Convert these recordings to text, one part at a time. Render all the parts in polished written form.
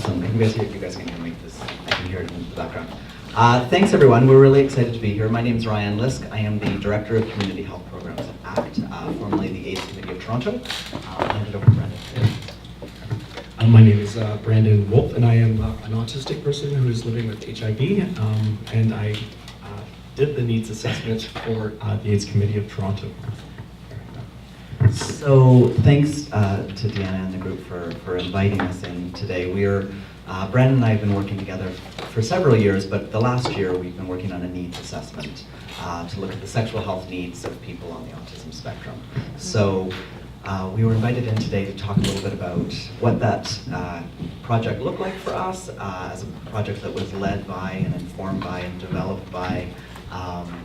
Awesome. You guys can hear me. I can hear it in the background. Thanks, everyone. We're really excited to be here. My name is Ryan Lisk. I am the Director of Community Health Programs at ACT, formerly the AIDS Committee of Toronto. I'll hand it over to Brandon. My name is Brandon Wulff, and I am an autistic person who is living with HIV, and I did the needs assessment for the AIDS Committee of Toronto. So thanks to Deanna and the group for inviting us in today. Brandon and I have been working together for several years, but the last year we've been working on a needs assessment to look at the sexual health needs of people on the autism spectrum. So we were invited in today to talk a little bit about what that project looked like for us as a project that was led by and informed by and developed by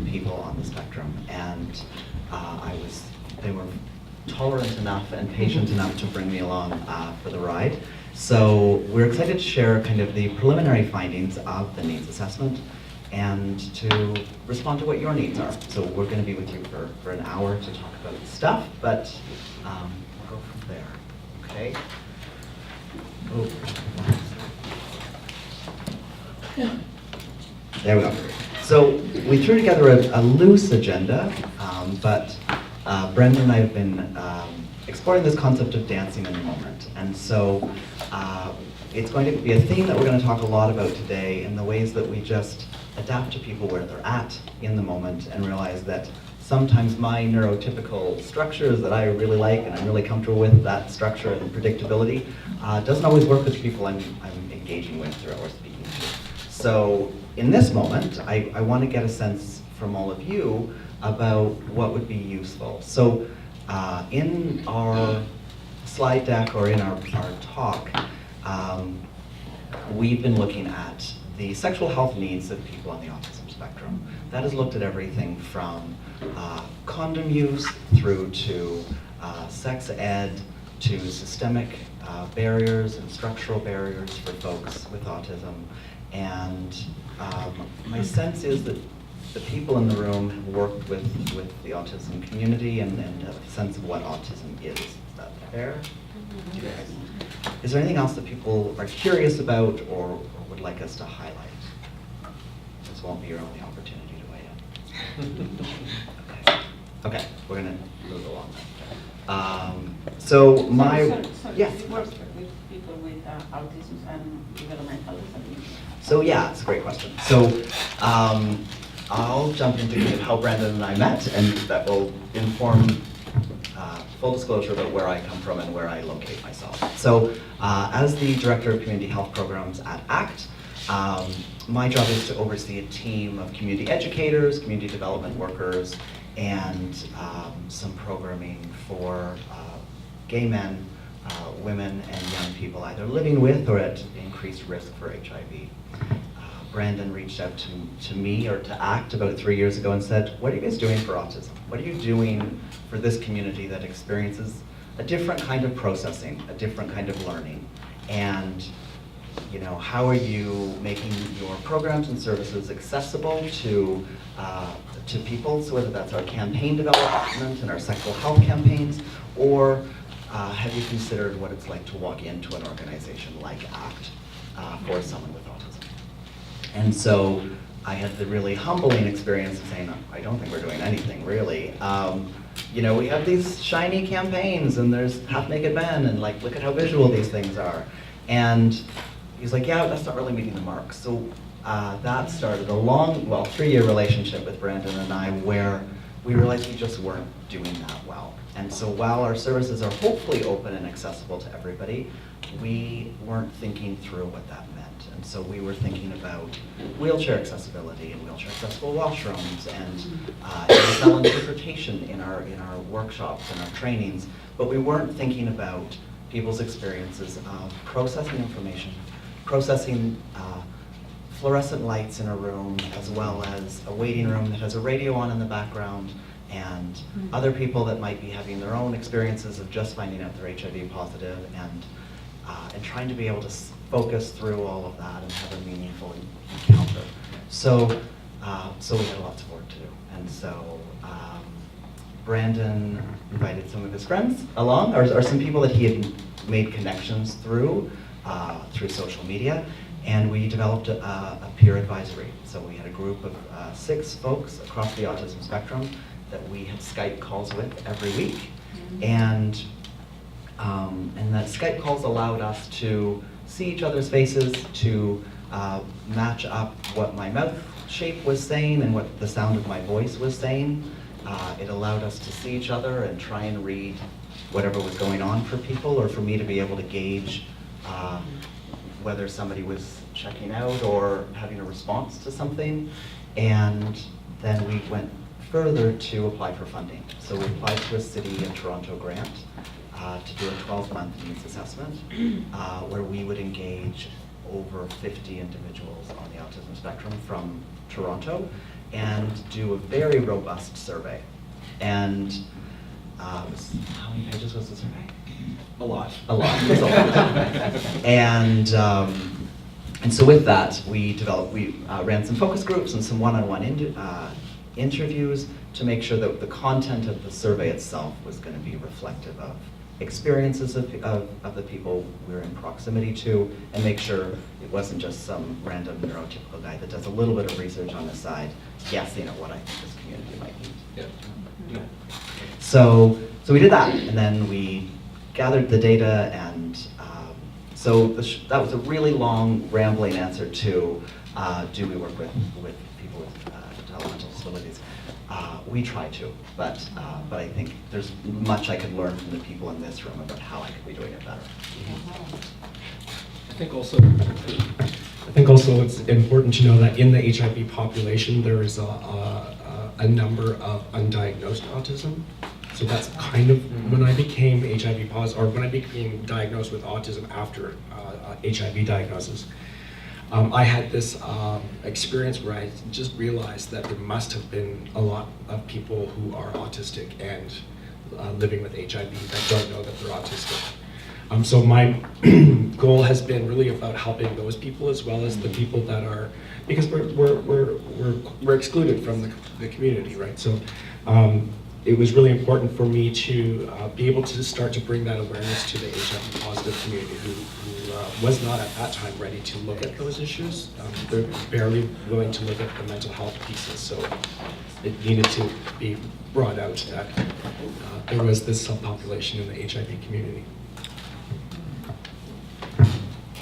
people on the spectrum. And they were tolerant enough and patient enough to bring me along for the ride. So we're excited to share kind of the preliminary findings of the needs assessment and to respond to what your needs are. So we're going to be with you for an hour to talk about stuff, but we'll go from there, okay? Oh. There we go. So we threw together a loose agenda, but Brendan and I have been exploring this concept of dancing in the moment. And so it's going to be a theme that we're going to talk a lot about today in the ways that we just adapt to people where they're at in the moment and realize that sometimes my neurotypical structures that I really like and I'm really comfortable with, that structure and predictability, doesn't always work with people I'm engaging with or speaking to. So in this moment, I want to get a sense from all of you about what would be useful. So in our slide deck or in our talk, we've been looking at the sexual health needs of people on the autism spectrum. That has looked at everything from condom use through to sex ed to systemic barriers and structural barriers for folks with autism. And my sense is that the people in the room have worked with the autism community and have a sense of what autism is. Is that fair? Is there anything else that people are curious about or would like us to highlight? This won't be your only opportunity to weigh in. Okay, we're going to move along then. So yeah. It works with people with autism and developmental disabilities. So yeah, it's a great question. So I'll jump into kind of how Brandon and I met, and that will inform full disclosure about where I come from and where I locate myself. So as the Director of Community Health Programs at ACT, my job is to oversee a team of community educators, community development workers, and some programming for gay men, women, and young people either living with or at increased risk for HIV. Brandon reached out to me or to ACT about 3 years ago and said, what are you guys doing for autism? What are you doing for this community that experiences a different kind of processing, a different kind of learning? And how are you making your programs and services accessible to people? So whether that's our campaign development and our sexual health campaigns, or have you considered what it's like to walk into an organization like ACT for someone with autism? And so I had the really humbling experience of saying, I don't think we're doing anything really. We have these shiny campaigns and there's half-naked men and look at how visual these things are. And he's like, yeah, that's not really meeting the mark. So that started a long, 3-year relationship with Brandon and I where we realized we just weren't doing that well. And so while our services are hopefully open and accessible to everybody, we weren't thinking through what that meant. And so we were thinking about wheelchair accessibility and wheelchair accessible washrooms and ASL interpretation in our workshops and our trainings, but we weren't thinking about people's experiences of processing information, processing fluorescent lights in a room, as well as a waiting room that has a radio on in the background, and other people that might be having their own experiences of just finding out they're HIV positive, and trying to be able to focus through all of that and have a meaningful encounter. So we had lots of work to do. And so Brandon invited some of his friends along, or some people that he had made connections through through social media, and we developed a peer advisory. So we had a group of 6 folks across the autism spectrum that we had Skype calls with every week, and that Skype calls allowed us to see each other's faces, to match up what my mouth shape was saying and what the sound of my voice was saying. It allowed us to see each other and try and read whatever was going on for people, or for me to be able to gauge whether somebody was checking out or having a response to something. And then we went further to apply for funding. So we applied to a City of Toronto grant to do a 12-month needs assessment, where we would engage over 50 individuals on the autism spectrum from Toronto and do a very robust survey. And how many pages was the survey? A lot. A lot. It was a lot. And so with that, we ran some focus groups and some one-on-one interviews to make sure that the content of the survey itself was going to be reflective of experiences of the people we're in proximity to, and make sure it wasn't just some random neurotypical guy that does a little bit of research on the side, guessing at what I think this community might need. Yeah. So we did that, and then we gathered the data, and that was a really long, rambling answer to do we work with people with developmental disabilities. We try to, but I think there's much I could learn from the people in this room about how I could be doing it better. I think also it's important to know that in the HIV population there is a number of undiagnosed autism. So that's kind of when I became HIV positive, or when I became diagnosed with autism after HIV diagnosis. I had this experience where I just realized that there must have been a lot of people who are autistic and living with HIV that don't know that they're autistic. So my goal has been really about helping those people as well as the people that are, because we're excluded from the community, right? So it was really important for me to be able to start to bring that awareness to the HIV positive community who was not at that time ready to look at those issues. They're barely willing to look at the mental health pieces, so it needed to be brought out that there was this subpopulation in the HIV community.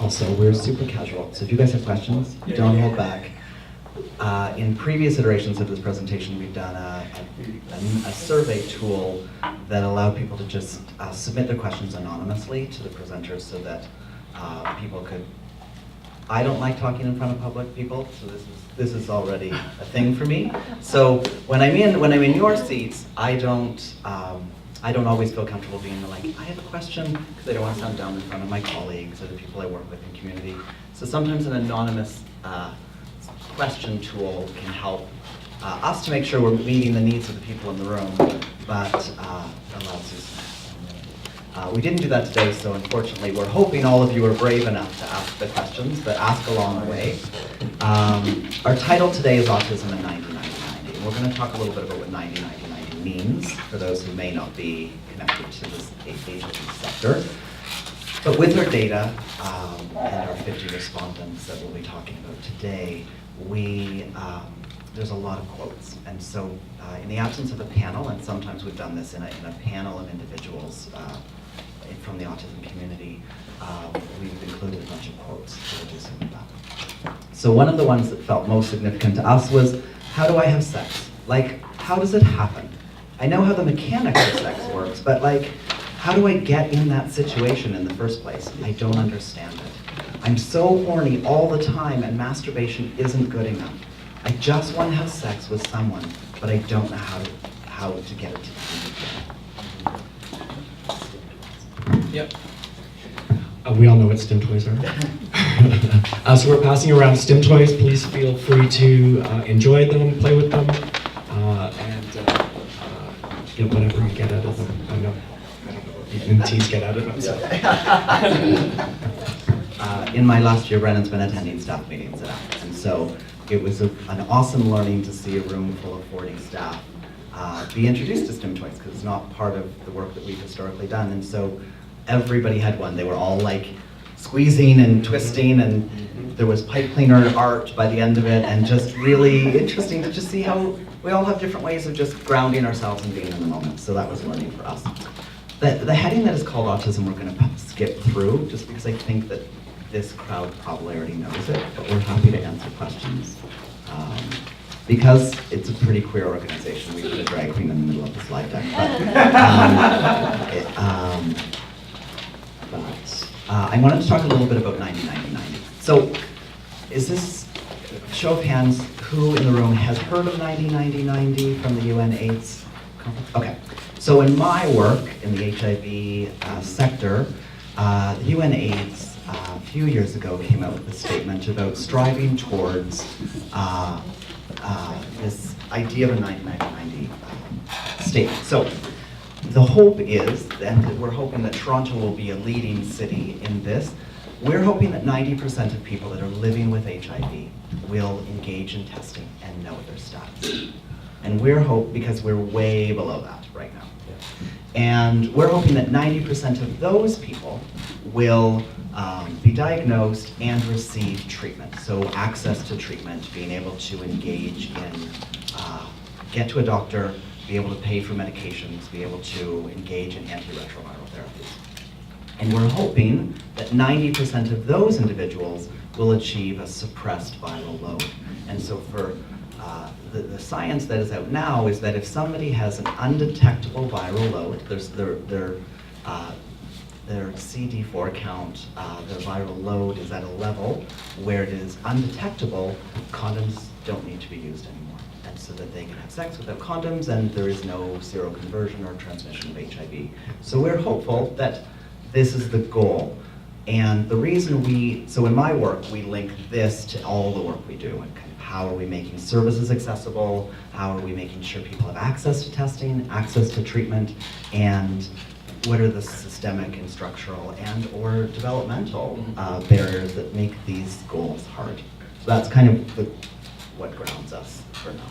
Also, we're super casual, so if you guys have questions, don't hold back. In previous iterations of this presentation, we've done a survey tool that allowed people to just submit their questions anonymously to the presenters, so that people could. I don't like talking in front of public people, so this is already a thing for me. So when I'm in your seats, I don't always feel comfortable being like, I have a question, because I don't want to sound dumb in front of my colleagues or the people I work with in community. So sometimes an anonymous question tool can help us to make sure we're meeting the needs of the people in the room, but allows us. We didn't do that today, so unfortunately, we're hoping all of you are brave enough to ask the questions, but ask along the way. Our title today is Autism in 90-90-90, and we're going to talk a little bit about what 90-90-90 means for those who may not be connected to this agency sector. But with our data and our 50 respondents that we'll be talking about today, there's a lot of quotes. And so in the absence of a panel, and sometimes we've done this in a panel of individuals from the autism community, we've included a bunch of quotes to do some of that. So one of the ones that felt most significant to us was, how do I have sex? Like, how does it happen? I know how the mechanics of sex works, but like, how do I get in that situation in the first place? I don't understand it. I'm so horny all the time, and masturbation isn't good enough. I just want to have sex with someone, but I don't know how to get it to end. Yep. We all know what STEM toys are. So we're passing around STEM toys. Please feel free to enjoy them, play with them, and get whatever you get out of them. I don't know teas get out of them. So. In my last year, Brennan's been attending staff meetings at Apple, and so it was an awesome learning to see a room full of 40 staff be introduced to STEM toys, because it's not part of the work that we've historically done. And so everybody had one. They were all like squeezing and twisting, and there was pipe cleaner art by the end of it, and just really interesting to just see how we all have different ways of just grounding ourselves and being in the moment. So that was learning for us. The heading that is called autism, we're going to skip through, just because I think that this crowd probably already knows it, but we're happy to answer questions. Because it's a pretty queer organization, we put a drag queen in the middle of the slide deck. I wanted to talk a little bit about 90-90-90. So, is this, show of hands, who in the room has heard of 90-90-90 from the UN AIDS conference? Okay, so in my work in the HIV sector, the UN AIDS a few years ago came out with a statement about striving towards this idea of a 90-90-90 state. So the hope is, and we're hoping that Toronto will be a leading city in this, we're hoping that 90% of people that are living with HIV will engage in testing and know their status. And we're because we're way below that right now. And we're hoping that 90% of those people will be diagnosed and receive treatment. So access to treatment, being able to engage in, get to a doctor, be able to pay for medications, be able to engage in antiretroviral therapies. And we're hoping that 90% of those individuals will achieve a suppressed viral load. And so for the science that is out now is that if somebody has an undetectable viral load, their CD4 count, their viral load is at a level where it is undetectable, condoms don't need to be used anymore. And so that they can have sex without condoms and there is no seroconversion or transmission of HIV. So we're hopeful that this is the goal. And the reason so in my work, we link this to all the work we do, and kind of how are we making services accessible, how are we making sure people have access to testing, access to treatment, and what are the systemic and structural and or developmental barriers that make these goals hard. So that's kind of what grounds us for now.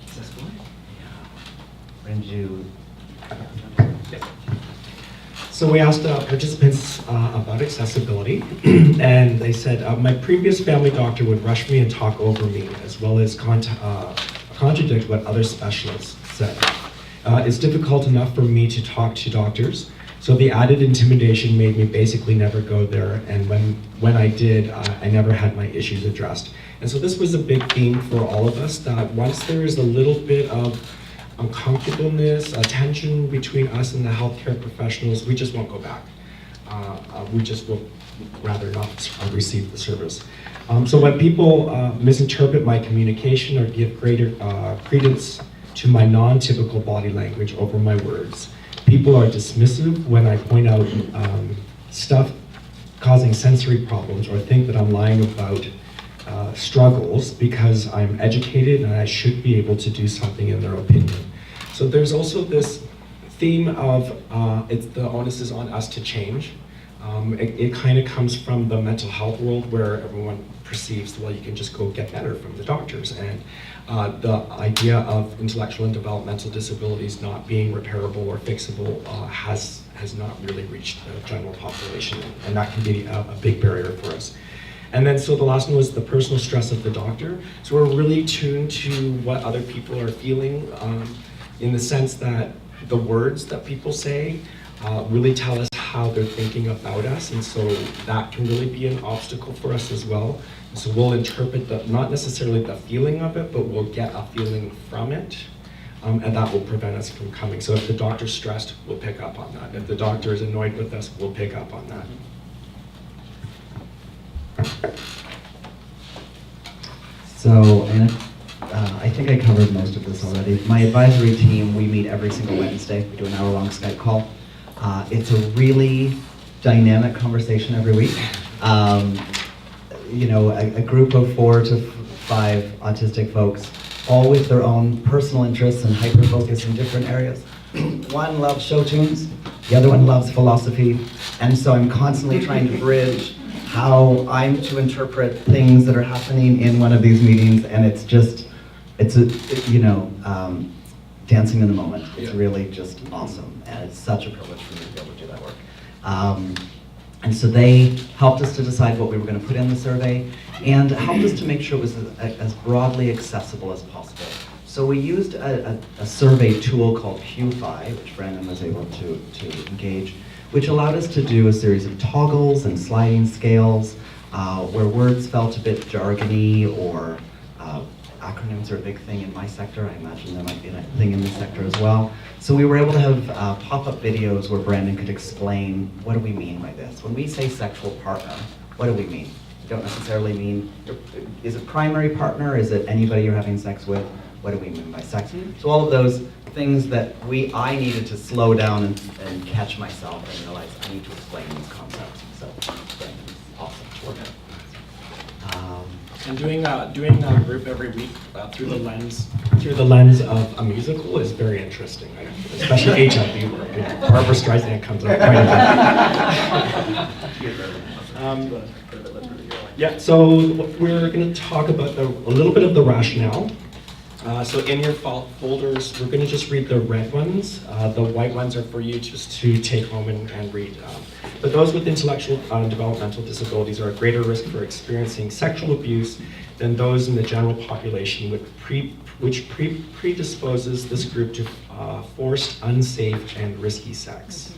Is this good? Yeah. When you... So we asked participants about accessibility, and they said, my previous family doctor would rush me and talk over me, as well as contradict what other specialists said. It's difficult enough for me to talk to doctors, so the added intimidation made me basically never go there, and when I did, I never had my issues addressed. And so this was a big theme for all of us, that once there is a little bit of uncomfortableness, tension between us and the healthcare professionals, we just won't go back. We just will rather not receive the service. So when people misinterpret my communication or give greater credence to my non-typical body language over my words, people are dismissive when I point out stuff causing sensory problems or think that I'm lying about struggles because I'm educated and I should be able to do something in their opinion. So there's also this theme of the onus is on us to change. It kind of comes from the mental health world where everyone perceives, well, you can just go get better from the doctors. And the idea of intellectual and developmental disabilities not being repairable or fixable has not really reached the general population. And that can be a big barrier for us. And then so the last one was the personal stress of the doctor. So we're really tuned to what other people are feeling in the sense that the words that people say really tell us how they're thinking about us. And so that can really be an obstacle for us as well. And so we'll interpret not necessarily the feeling of it, but we'll get a feeling from it. And that will prevent us from coming. So if the doctor's stressed, we'll pick up on that. If the doctor is annoyed with us, we'll pick up on that. So, and I think I covered most of this already. My advisory team, we meet every single Wednesday. We do an hour-long Skype call. It's a really dynamic conversation every week. You know, a group of 4 to 5 autistic folks, all with their own personal interests and hyper-focus in different areas. One loves show tunes, the other one loves philosophy, and so I'm constantly trying to bridge how I'm to interpret things that are happening in one of these meetings, and it's dancing in the moment. It's really just awesome, and it's such a privilege for me to be able to do that work. And so they helped us to decide what we were going to put in the survey and helped us to make sure it was as broadly accessible as possible. So we used a survey tool called Q-Fi, which Brandon was able to engage, which allowed us to do a series of toggles and sliding scales where words felt a bit jargony or acronyms are a big thing in my sector. I imagine there might be a thing in this sector as well. So we were able to have pop-up videos where Brandon could explain, what do we mean by this? When we say sexual partner, what do we mean? We don't necessarily mean, is it primary partner? Is it anybody you're having sex with? What do we mean by sex? So all of those things that I needed to slow down and catch myself and realize I need to explain these concepts. So Brandon's awesome to work with. And doing a group every week through the lens of a musical is very interesting, right? Especially HIV work. You know, Barbara Streisand comes up quite a bit. Yeah, so we're going to talk about a little bit of the rationale. So in your folders, we're going to just read the red ones. The white ones are for you just to take home and read. But those with intellectual and developmental disabilities are at greater risk for experiencing sexual abuse than those in the general population, which predisposes this group to forced, unsafe, and risky sex.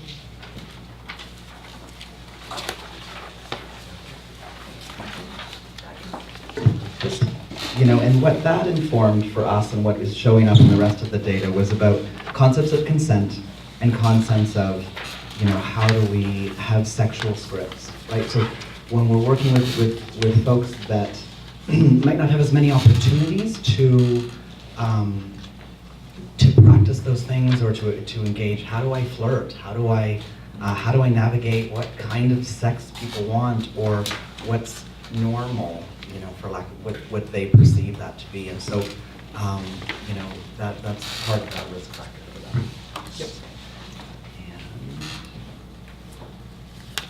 You know, and what that informed for us and what is showing up in the rest of the data was about concepts of consent and concepts of, you know, how do we have sexual scripts, right? So when we're working with folks that might not have as many opportunities to practice those things or to engage, how do I flirt? How do I navigate what kind of sex people want or what's normal? You know, for lack of what they perceive that to be, and so, you know, that's part of that risk factor for them. Yep.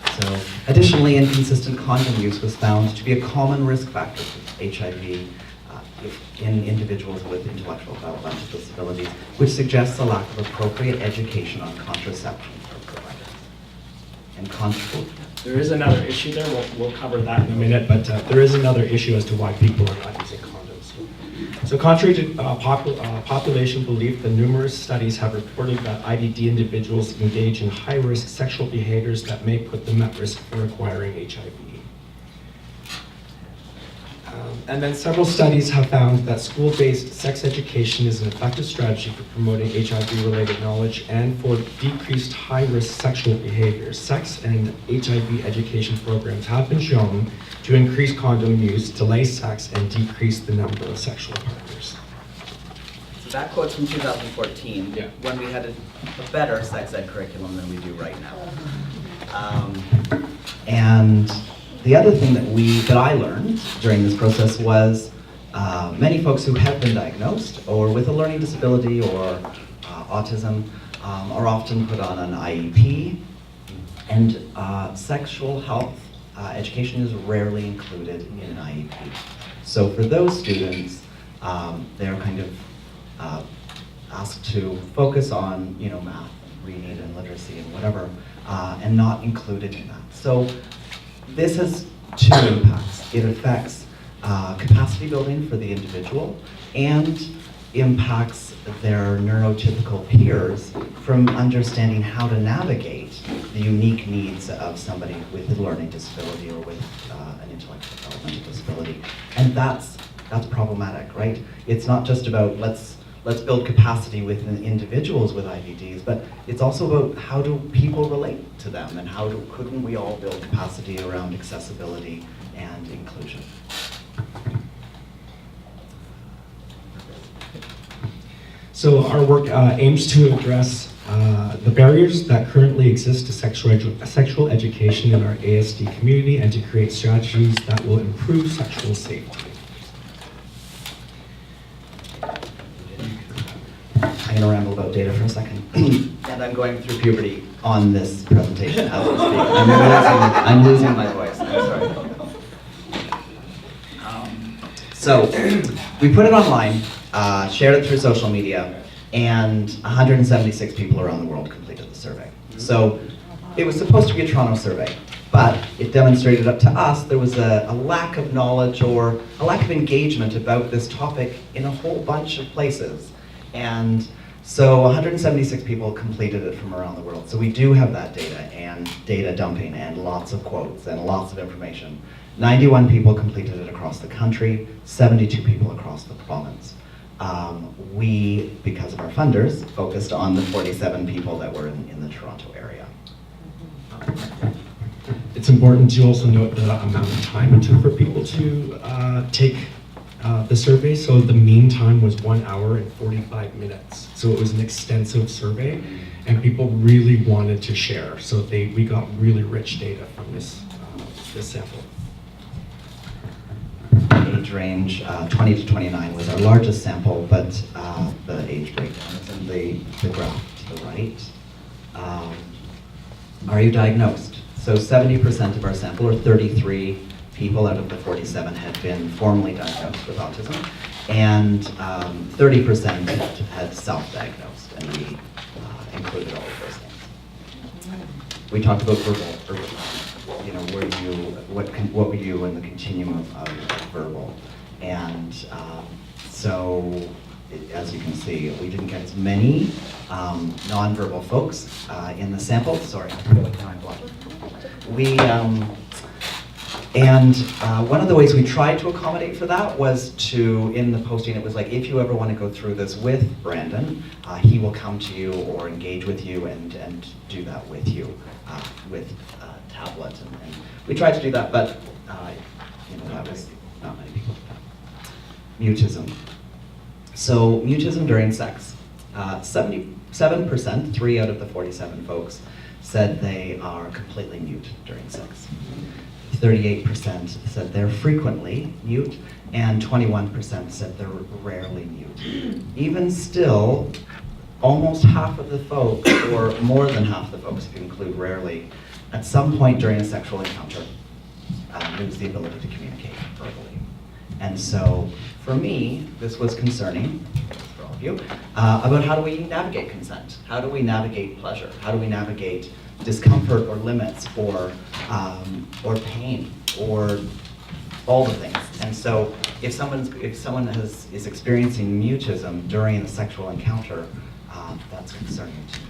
And so, additionally, inconsistent condom use was found to be a common risk factor for HIV in individuals with intellectual developmental disabilities, which suggests a lack of appropriate education on contraception for providers. And there is another issue there, we'll cover that in a minute, but there is another issue as to why people are not using condoms. So contrary to population belief, the numerous studies have reported that IDD individuals engage in high-risk sexual behaviors that may put them at risk for acquiring HIV. And then several studies have found that school-based sex education is an effective strategy for promoting HIV-related knowledge and for decreased high-risk sexual behaviors. Sex and HIV education programs have been shown to increase condom use, delay sex, and decrease the number of sexual partners. So that quote's from 2014, yeah, when we had a better sex ed curriculum than we do right now. And the other thing that I learned during this process was many folks who have been diagnosed or with a learning disability or autism are often put on an IEP, and sexual health education is rarely included in an IEP. So for those students, they're kind of asked to focus on, you know, math, reading, and literacy, and whatever, and not included in that. So this has two impacts. It affects capacity building for the individual and impacts their neurotypical peers from understanding how to navigate the unique needs of somebody with a learning disability or with an intellectual developmental disability. And that's problematic, right? It's not just about let's build capacity within individuals with IDDs, but it's also about how do people relate to them and couldn't we all build capacity around accessibility and inclusion? So our work aims to address the barriers that currently exist to sexual education in our ASD community and to create strategies that will improve sexual safety. I'm going to ramble about data for a second. And I'm going through puberty on this presentation as we speak. I'm losing my voice. I'm sorry. So we put it online, shared it through social media, and 176 people around the world completed the survey. So It was supposed to be a Toronto survey, but it demonstrated up to us there was a lack of knowledge or a lack of engagement about this topic in a whole bunch of places. And so 176 people completed it from around the world. So we do have that data and data dumping and lots of quotes and lots of information. 91 people completed it across the country, 72 people across the province. We, because of our funders, focused on the 47 people that were in the Toronto area. It's important to also note the amount of time it took for people to take the survey. So the mean time was 1 hour and 45 minutes. So it was an extensive survey, and people really wanted to share. So we got really rich data from this sample. Age range 20 to 29 was our largest sample, but the age breakdown is in the graph to the right. Are you diagnosed? So 70% of our sample, or 33 people out of the 47, had been formally diagnosed with autism, and 30% had self-diagnosed, and we included all of those things. We talked about verbal. What were you in the continuum of verbal? And so, as you can see, we didn't get as many nonverbal folks in the sample. Sorry, I feel like now I'm blind. One of the ways we tried to accommodate for that was to, in the posting, it was like, if you ever want to go through this with Brandon, he will come to you or engage with you and do that with you with tablet. And we tried to do that, but that was not many people. Mutism. So mutism during sex. 77%, 3 out of the 47 folks, said they are completely mute during sex. 38% said they're frequently mute, and 21% said they're rarely mute. Even still, almost half of the folks, or more than half the folks if you include rarely, at some point during a sexual encounter, lose the ability to communicate verbally. And so, for me, this was concerning, for all of you, about how do we navigate consent? How do we navigate pleasure? How do we navigate discomfort or limits or pain or all the things? And so, if someone is experiencing mutism during a sexual encounter, that's concerning to me.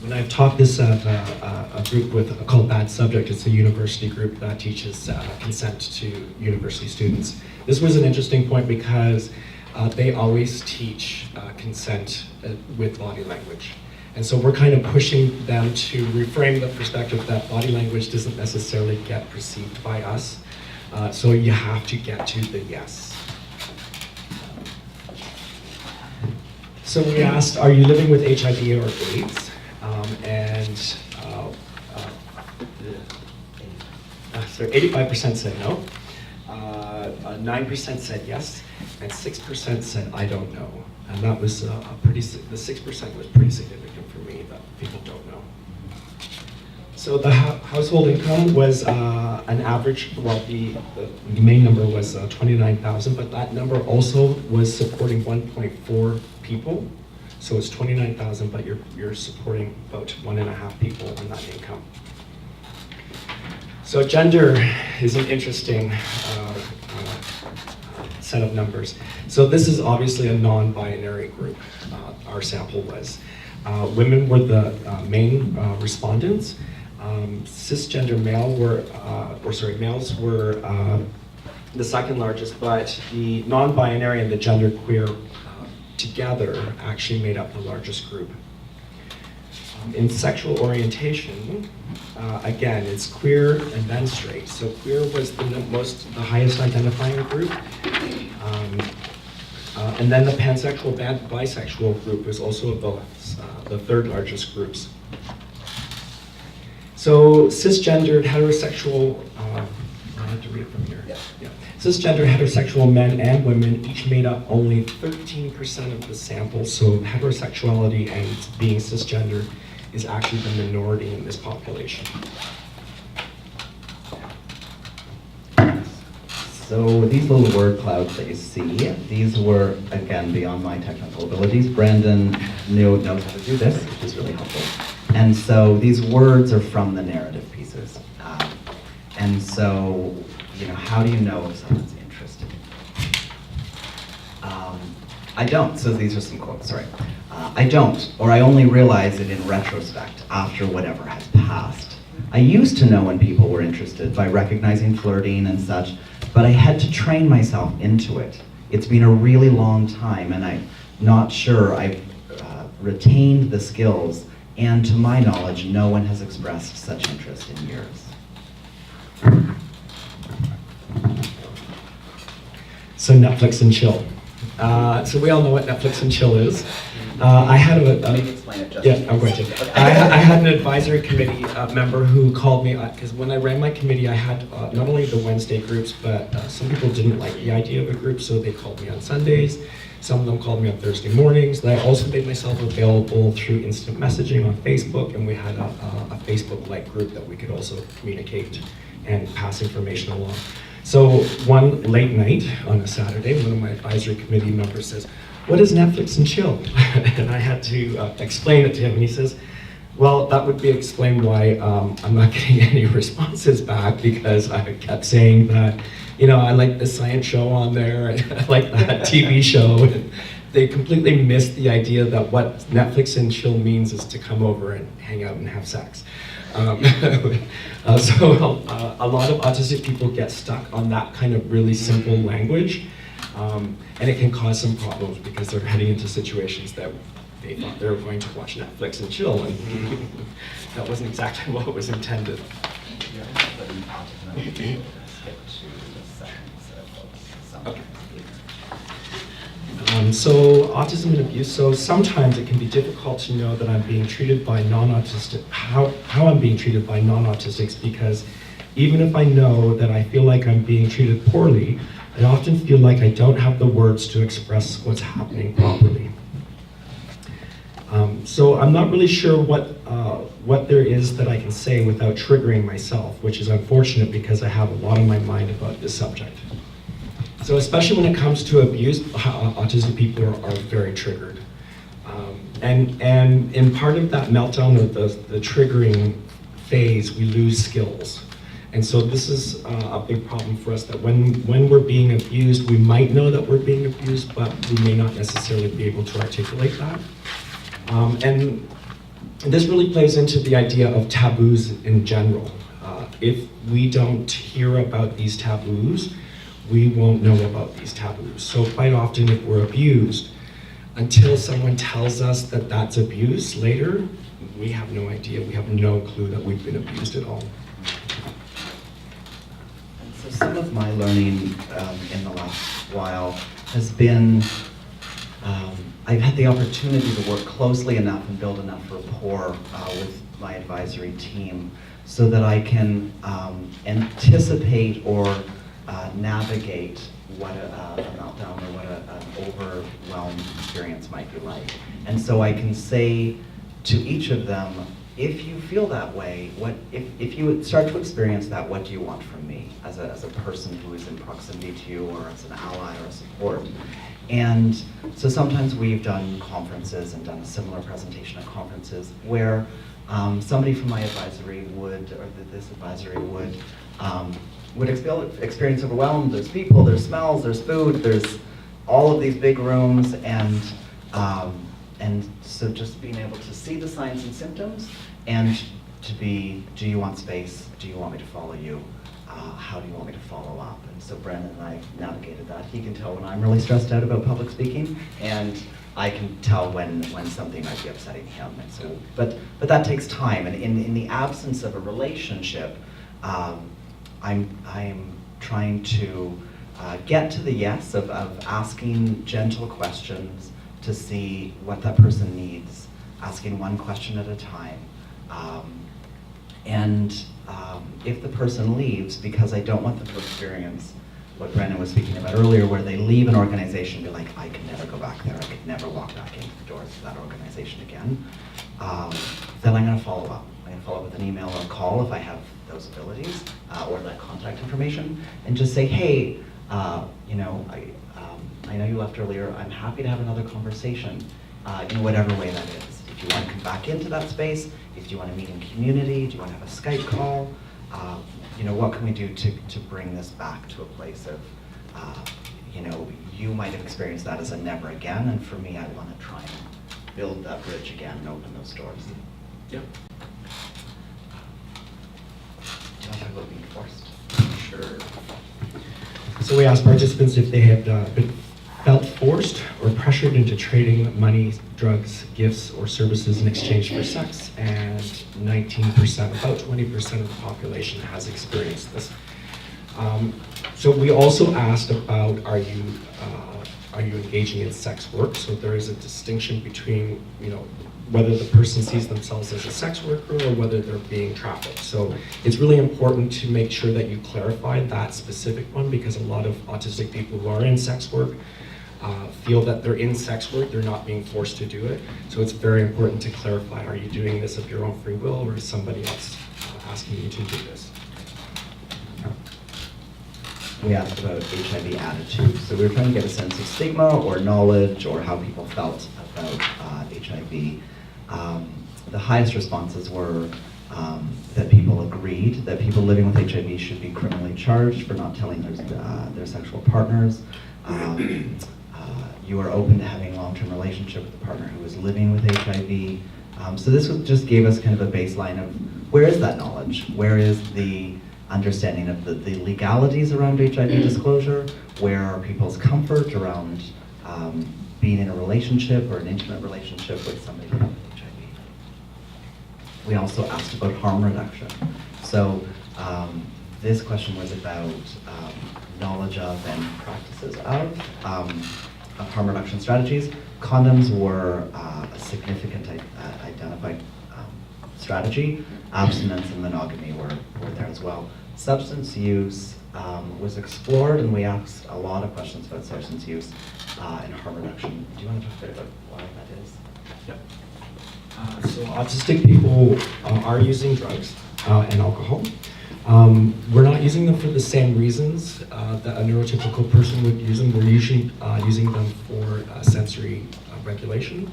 When I've taught this at a group called Bad Subject, it's a university group that teaches consent to university students. This was an interesting point because they always teach consent with body language. And so we're kind of pushing them to reframe the perspective that body language doesn't necessarily get perceived by us. So you have to get to the yes. So we asked, are you living with HIV or AIDS? 85% said no, 9% said yes, and 6% said I don't know. And that was the 6% was pretty significant for me, that people don't know. So the household income was an average, well, the main number was 29,000, but that number also was supporting 1.4 people. So it's 29,000, but you're supporting about 1.5 people on that income. So gender is an interesting set of numbers. So this is obviously a non-binary group, our sample was. Women were the main respondents. Cisgender males were the second largest, but the non-binary and the genderqueer together actually made up the largest group. In sexual orientation, again, it's queer and then straight. So queer was the highest identifying group. And then the pansexual, bisexual group was also the third largest groups. So cisgendered heterosexual, I have to read it from here. Yeah. Cisgender heterosexual men and women each made up only 13% of the sample, so heterosexuality and being cisgender is actually the minority in this population. So these little word clouds that you see, these were, again, beyond my technical abilities. Brandon knows how to do this, which is really helpful. And so these words are from the narrative pieces. And so, how do you know if someone's interested? I don't, so these are some quotes, sorry. I don't, or I only realize it in retrospect, after whatever has passed. I used to know when people were interested by recognizing flirting and such, but I had to train myself into it. It's been a really long time, and I'm not sure I've retained the skills, and to my knowledge, no one has expressed such interest in years. So Netflix and chill. So we all know what Netflix and chill is. I had Let me explain it just. Yeah, I'm going to. Okay. I had an advisory committee member who called me, because when I ran my committee, I had not only the Wednesday groups, but some people didn't like the idea of a group, so they called me on Sundays. Some of them called me on Thursday mornings. I also made myself available through instant messaging on Facebook, and we had a Facebook-like group that we could also communicate and pass information along. So one late night on a Saturday, one of my advisory committee members says, "What is Netflix and chill?" And I had to explain it to him, and he says, "Well, that would be explained why I'm not getting any responses back, because I kept saying that, I like the science show on there, and I like that TV show." And they completely missed the idea that what Netflix and chill means is to come over and hang out and have sex. So a lot of autistic people get stuck on that kind of really simple language. And it can cause some problems because they're heading into situations that they thought they were going to watch Netflix and chill, and that wasn't exactly what was intended. Okay. So autism and abuse. So sometimes it can be difficult to know that I'm being treated by non-autistic, how I'm being treated by non-autistics, because even if I know that I feel like I'm being treated poorly, I often feel like I don't have the words to express what's happening properly. So I'm not really sure what there is that I can say without triggering myself, which is unfortunate because I have a lot on my mind about this subject. So especially when it comes to abuse, autistic people are very triggered. And in part of that meltdown or the triggering phase, we lose skills. And so this is a big problem for us, that when we're being abused, we might know that we're being abused, but we may not necessarily be able to articulate that. And this really plays into the idea of taboos in general. If we don't hear about these taboos, we won't know about these taboos. So quite often if we're abused, until someone tells us that that's abuse later, we have no idea, we have no clue that we've been abused at all. And so some of my learning in the last while has been, I've had the opportunity to work closely enough and build enough rapport with my advisory team so that I can anticipate or navigate what a meltdown or what an overwhelmed experience might be like. And so I can say to each of them, if you feel that way, if you start to experience that, what do you want from me as a person who is in proximity to you, or as an ally or a support? And so sometimes we've done conferences and done a similar presentation at conferences where somebody from my advisory would, or this advisory would experience overwhelmed. There's people, there's smells, there's food, there's all of these big rooms, and so just being able to see the signs and symptoms, and to be, do you want space? Do you want me to follow you? How do you want me to follow up? And so Brandon and I navigated that. He can tell when I'm really stressed out about public speaking, and I can tell when something might be upsetting him. And so, but that takes time, and in the absence of a relationship, I'm trying to get to the yes of asking gentle questions to see what that person needs, asking one question at a time. If the person leaves, because I don't want them to experience what Brandon was speaking about earlier, where they leave an organization and be like, I could never go back there, I could never walk back into the doors of that organization again, then I'm going to follow up. I'm going to follow up with an email or a call if I have those abilities, or that contact information, and just say, hey, I know you left earlier, I'm happy to have another conversation in whatever way that is. If Do you want to come back into that space? Do you want to meet in community? Do you want to have a Skype call? You know, what can we do to bring this back to a place of, you know, you might have experienced that as a never again, and for me, I want to try and build that bridge again and open those doors. Yep. Do you want to talk about being forced? Sure. So we asked participants if they had been felt forced or pressured into trading money, drugs, gifts, or services in exchange for sex, and 19%, about 20% of the population has experienced this. So we also asked about, are you engaging in sex work? So there is a distinction between, you know, whether the person sees themselves as a sex worker or whether they're being trafficked. So it's really important to make sure that you clarify that specific one, because a lot of autistic people who are in sex work feel that they're in sex work, they're not being forced to do it. So it's very important to clarify, are you doing this of your own free will, or is somebody else asking you to do this? We asked about HIV attitude. So we were trying to get a sense of stigma or knowledge or how people felt about HIV. The highest responses were that people agreed that people living with HIV should be criminally charged for not telling their sexual partners. You are open to having a long-term relationship with a partner who is living with HIV. So this just gave us kind of a baseline of where is that knowledge? Where is the understanding of the legalities around HIV disclosure? Where are people's comfort around being in a relationship or an intimate relationship with somebody living with HIV? We also asked about harm reduction. So this question was about knowledge of and practices of harm reduction strategies. Condoms were a significant identified strategy. Abstinence and monogamy were there as well. Substance use was explored, and we asked a lot of questions about substance use and harm reduction. Do you want to talk a bit about why that is? Yep. So autistic people are using drugs and alcohol. We're not using them for the same reasons that a neurotypical person would use them. We're usually using them for sensory regulation.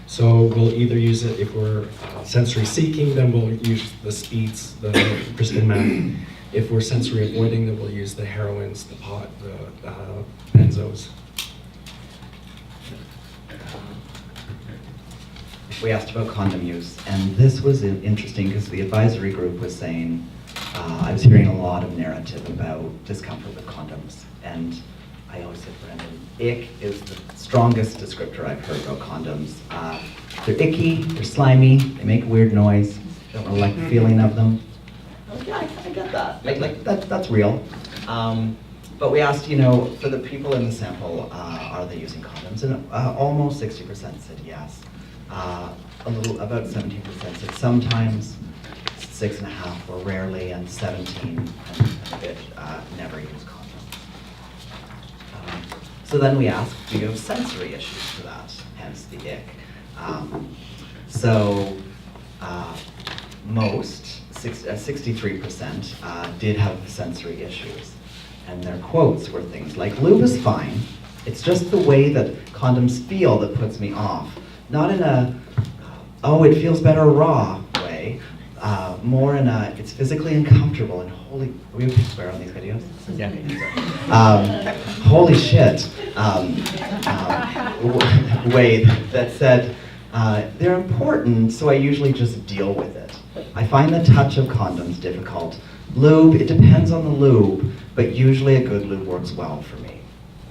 So we'll either use it if we're sensory seeking, then we'll use the speeds, the crystal meth. If we're sensory avoiding, then we'll use the heroines, the pot, the benzos. We asked about condom use, and this was interesting because the advisory group was saying, I was hearing a lot of narrative about discomfort with condoms, and I always said, Brendan, ick is the strongest descriptor I've heard about condoms. They're icky, they're slimy, they make a weird noise, don't really like the feeling of them. Oh, yeah, I get that. Like that's real. But we asked, you know, for the people in the sample, are they using condoms? And almost 60% said yes. About 17% said sometimes, 6.5% or rarely, and 17 and a bit never use condoms. So then we asked, do you have sensory issues to that? Hence the ick. Most, 63%, did have sensory issues. And their quotes were things like, lube is fine, it's just the way that condoms feel that puts me off. Not in a, oh, it feels better raw way, more in a, it's physically uncomfortable and holy, are we able to swear on these videos? Yeah. Holy shit, way that said, they're important, so I usually just deal with it. I find the touch of condoms difficult. Lube, it depends on the lube, but usually a good lube works well for me.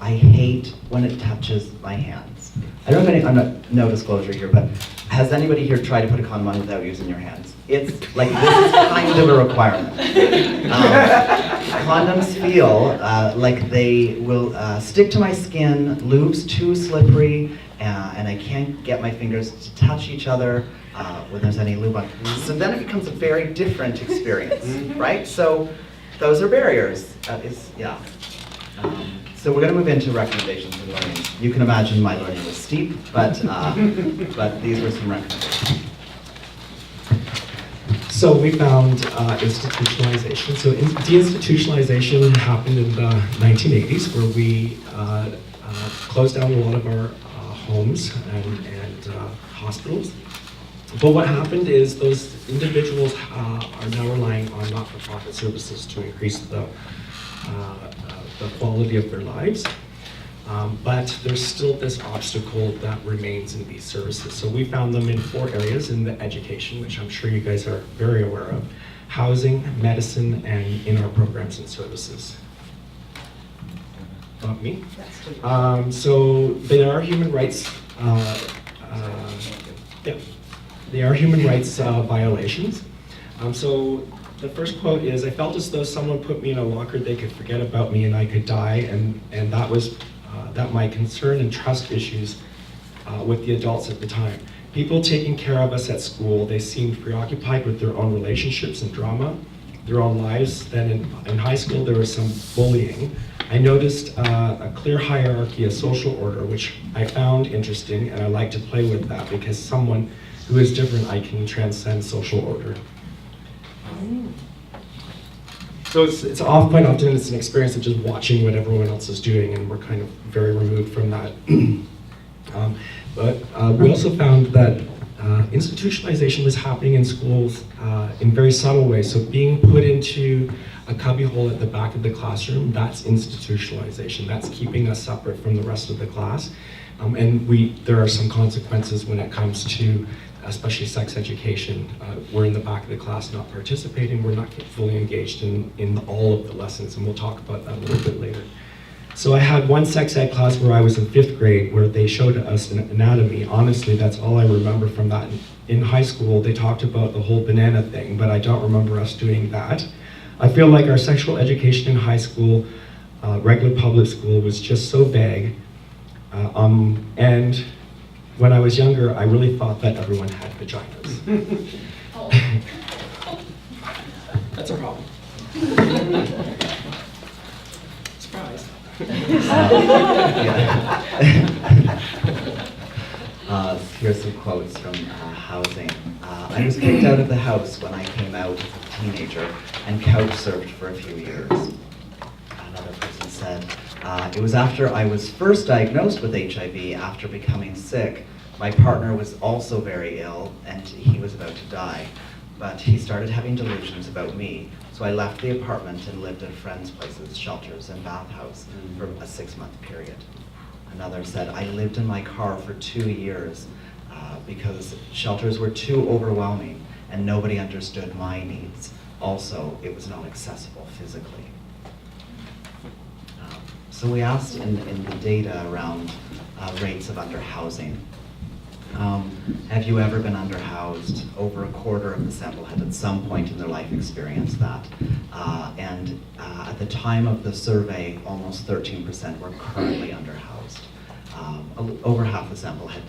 I hate when it touches my hands. I don't know if I'm not, no disclosure here, but has anybody here tried to put a condom on without using your hands? It's like, this is kind of a requirement. Condoms feel like they will stick to my skin, lube's too slippery, and I can't get my fingers to touch each other when there's any lube on. So then it becomes a very different experience, right? So those are barriers. So we're going to move into recommendations and learning. You can imagine my learning was steep, but these were some recommendations. So we found institutionalization. So deinstitutionalization happened in the 1980s, where we closed down a lot of our homes and hospitals. But what happened is those individuals are now relying on not-for-profit services to increase the quality of their lives. But there's still this obstacle that remains in these services. So we found them in 4 areas in the education, which I'm sure you guys are very aware of: housing, medicine, and in our programs and services. Not me. So they are human rights. Yeah, they are human rights violations. So the first quote is, "I felt as though someone put me in a locker, they could forget about me and I could die," and that was that my concern and trust issues with the adults at the time. People taking care of us at school, they seemed preoccupied with their own relationships and drama, their own lives. Then in high school, there was some bullying. I noticed a clear hierarchy of social order, which I found interesting, and I like to play with that because someone who is different, I can transcend social order. So it's quite often it's an experience of just watching what everyone else is doing, and we're kind of very removed from that. But we also found that institutionalization was happening in schools in very subtle ways. So being put into a cubbyhole at the back of the classroom, that's institutionalization. That's keeping us separate from the rest of the class. And there are some consequences when it comes to especially sex education. We're in the back of the class not participating, we're not fully engaged in all of the lessons, and we'll talk about that a little bit later. So I had one sex ed class where I was in 5th grade where they showed us an anatomy. Honestly, that's all I remember from that. In high school, they talked about the whole banana thing, but I don't remember us doing that. I feel like our sexual education in high school, regular public school, was just so vague. And when I was younger, I really thought that everyone had vaginas. That's a problem. Surprise. Here's some quotes from housing. "I was kicked out of the house when I came out as a teenager and couch surfed for a few years." Another person said, "It was after I was first diagnosed with HIV after becoming sick. My partner was also very ill and he was about to die, but he started having delusions about me. So I left the apartment and lived at friends' places, shelters, and bathhouse for a 6-month period." Another said, "I lived in my car for 2 years because shelters were too overwhelming and nobody understood my needs. Also, it was not accessible physically." So we asked in the data around rates of underhousing. Have you ever been underhoused? Over a quarter of the sample had at some point in their life experienced that. And at the time of the survey, almost 13% were currently underhoused. Over half the sample had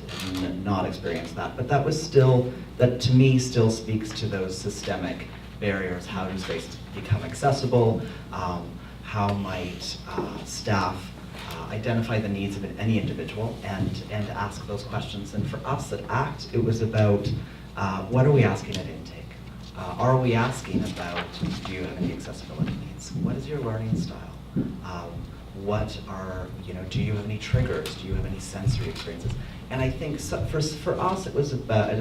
not experienced that, but that to me still speaks to those systemic barriers. How do spaces become accessible? How might staff identify the needs of any individual and ask those questions? And for us at ACT, it was about what are we asking at intake? Are we asking about, do you have any accessibility needs? What is your learning style? Do you have any triggers? Do you have any sensory experiences? And I think for us, it was about,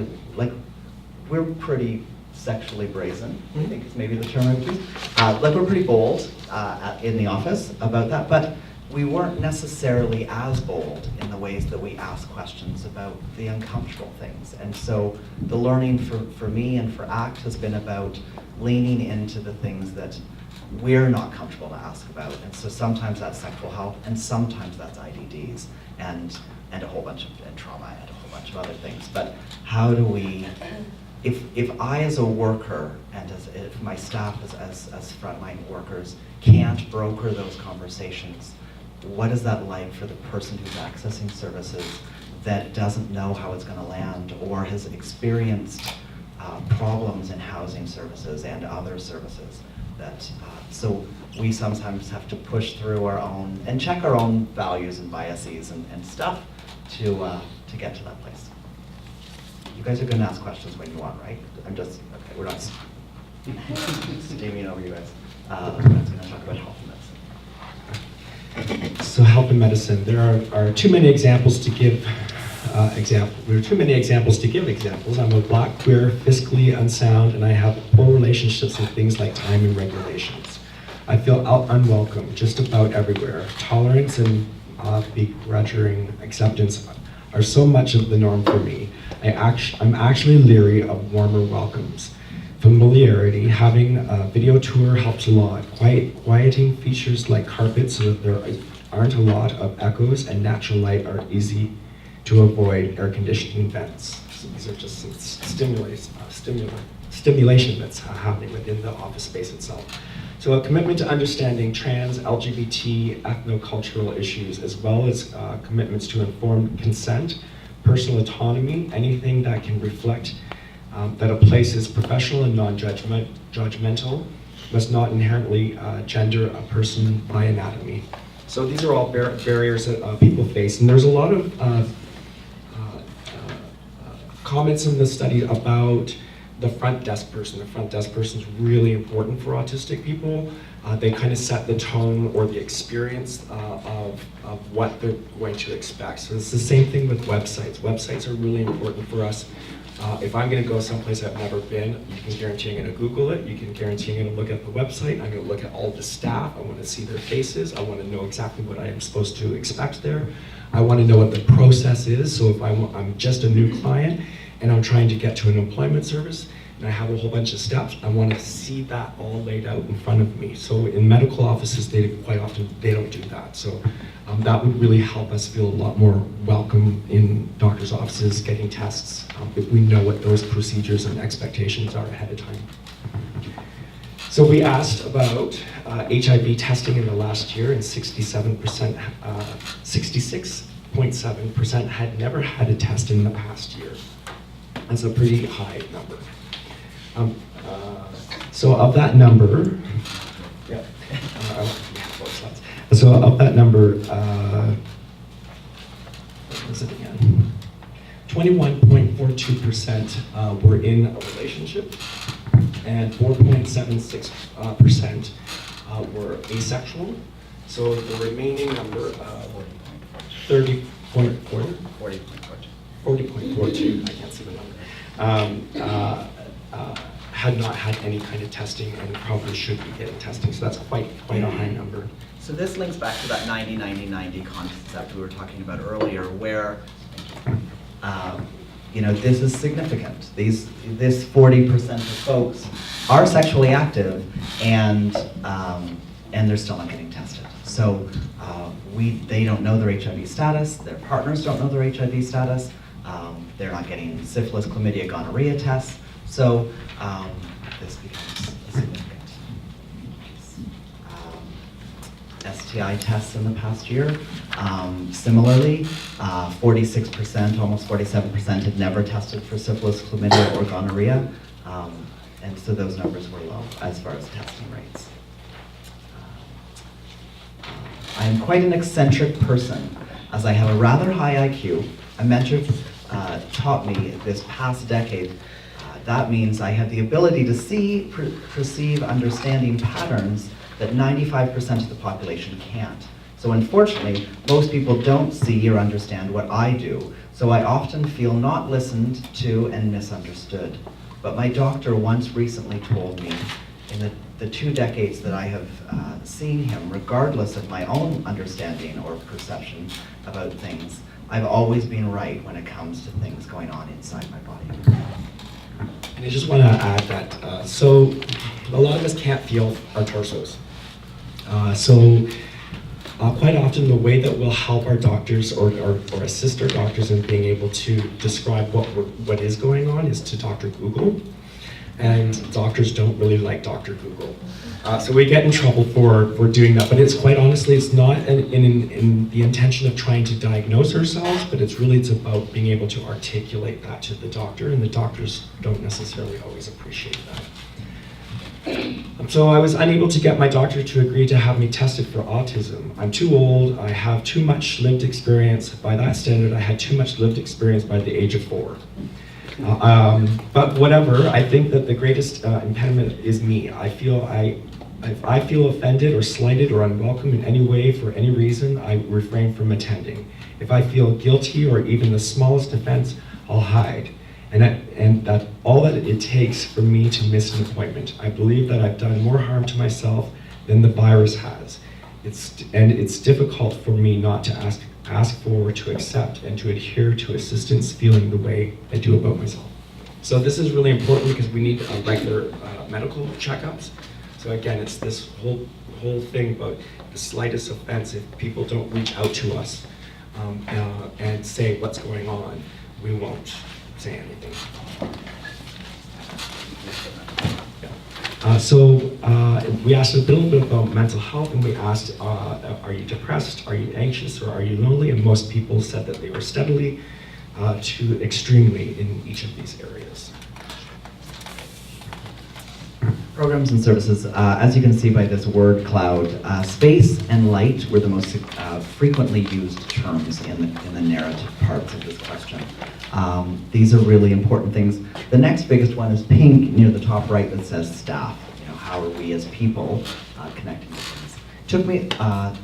we're pretty sexually brazen, I think is maybe the term I would use. We're pretty bold in the office about that, but we weren't necessarily as bold in the ways that we ask questions about the uncomfortable things. And so the learning for me and for ACT has been about leaning into the things that we're not comfortable to ask about. And so sometimes that's sexual health, and sometimes that's IDDs, and a whole bunch of trauma, and a whole bunch of other things. But how do we, if I as a worker, and if my staff as frontline workers can't broker those conversations, what is that like for the person who's accessing services that doesn't know how it's going to land or has experienced problems in housing services and other services? So we sometimes have to push through our own and check our own values and biases and stuff to get to that place. You guys are going to ask questions when you want, right? Okay, we're not steaming over you guys. I'm going to talk about health and medicine. So health and medicine, there are too many examples to give there are too many examples to give examples. I'm a black, queer, fiscally unsound, and I have poor relationships with things like time and regulations. I feel unwelcome just about everywhere. Tolerance and begrudging acceptance are so much of the norm for me. I'm actually leery of warmer welcomes. Familiarity, having a video tour helps a lot. Quieting features like carpet so that there aren't a lot of echoes and natural light are easy to avoid air conditioning vents. So these are just some stimulation that's happening within the office space itself. So a commitment to understanding trans, LGBT, ethno-cultural issues, as well as commitments to informed consent, personal autonomy, anything that can reflect that a place is professional and non-judgmental, must not inherently gender a person by anatomy. So these are all barriers that people face, and there's a lot of comments in the study about the front desk person. The front desk person is really important for autistic people. They kind of set the tone or the experience of what they're going to expect. So it's the same thing with websites. Websites are really important for us. If I'm going to go someplace I've never been, you can guarantee I'm going to Google it. You can guarantee I'm going to look at the website. I'm going to look at all the staff. I want to see their faces. I want to know exactly what I am supposed to expect there. I want to know what the process is. So if I'm just a new client and I'm trying to get to an employment service and I have a whole bunch of steps, I want to see that all laid out in front of me. So in medical offices, quite often they don't do that. So that would really help us feel a lot more welcome in doctors' offices, getting tests, if we know what those procedures and expectations are ahead of time. So we asked about HIV testing in the last year, and 66.7% had never had a test in the past year. That's a pretty high number. So of that number, so of that number, what was it again? 21.42% were in a relationship, and 4.76% were asexual. So the remaining number, 40.42, I can't see the number, had not had any kind of testing and probably should be getting testing. So that's quite a high number. So this links back to that 90-90-90 concept we were talking about earlier, where this is significant. This 40% of folks are sexually active, and they're still not getting tested. So they don't know their HIV status. Their partners don't know their HIV status. They're not getting syphilis, chlamydia, gonorrhea tests. So this becomes a significant piece. STI tests in the past year. Similarly, 46%, almost 47% had never tested for syphilis, chlamydia, or gonorrhea. And so those numbers were low as far as testing rates. I am quite an eccentric person, as I have a rather high IQ. A mentor taught me this past decade that means I have the ability to see, perceive, understanding patterns that 95% of the population can't. So unfortunately, most people don't see or understand what I do, so I often feel not listened to and misunderstood. But my doctor once recently told me, in the 2 decades that I have seen him, regardless of my own understanding or perception about things, I've always been right when it comes to things going on inside my body. And I just want to add that, so a lot of us can't feel our torsos. Quite often the way that we'll help our doctors or assist our doctors in being able to describe what is going on is to Dr. Google. And doctors don't really like Dr. Google. So we get in trouble for doing that, but it's quite honestly, it's not in the intention of trying to diagnose ourselves, but it's about being able to articulate that to the doctor, and the doctors don't necessarily always appreciate that. So I was unable to get my doctor to agree to have me tested for autism. I'm too old, I have too much lived experience. By that standard, I had too much lived experience by the age of 4. But whatever, I think that the greatest impediment is me. I feel I If I feel offended or slighted or unwelcome in any way for any reason, I refrain from attending. If I feel guilty or even the smallest offense, I'll hide. And that all that it takes for me to miss an appointment. I believe that I've done more harm to myself than the virus has. It's difficult for me not to ask for, to accept, and to adhere to assistance feeling the way I do about myself. So this is really important because we need regular medical checkups. So again, it's this whole thing about the slightest offense. If people don't reach out to us and say what's going on, we won't say anything. We asked a little bit about mental health, and we asked, are you depressed, are you anxious, or are you lonely? And most people said that they were steadily to extremely in each of these areas. Programs and services, as you can see by this word cloud, space and light were the most frequently used terms in the narrative parts of this question. These are really important things. The next biggest one is pink near the top right that says staff. How are we as people connecting with things? It took me